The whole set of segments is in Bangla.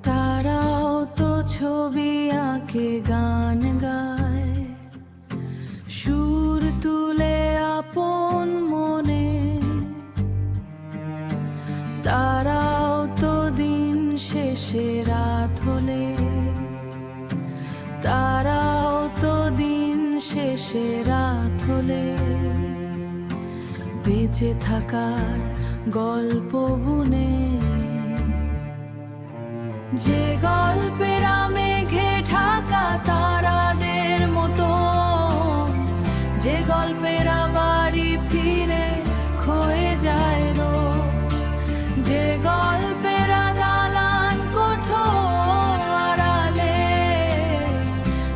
তারাও তো ছবি আঁকে, গান গায়, সুর তুলে আপন মনে। তারাও তো দিন শেষে রাত হলে, তারাও তো দিন শেষে রাত হলে বেঁচে থাকার গল্প বুনে। যে গল্পের মেঘে ঢাকা তারাদের মতো, যে গল্পের বাড়ি ফিরে ক্ষয়ে যায় রোজ, যে গল্পের দালান কোঠো আড়ালে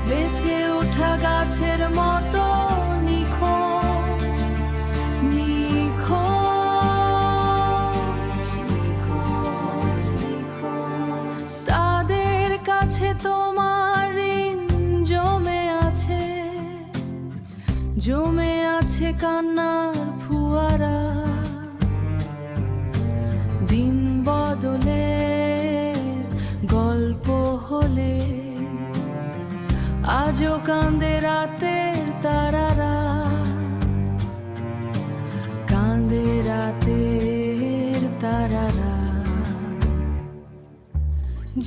বেঁচে ওঠা গাছের মতো নিখোঁজ নিখোঁজ নিখোঁজ নিখোঁজ। তাদের কাছে তোমার ঋণ জমে আছে, জমে আছে কান্নার ফুয়ারা। দিন বদলের গল্প হলে আজও কাঁদে রাতের তারারা, কাঁদে রাতের তারারা।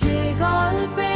যে গল্পে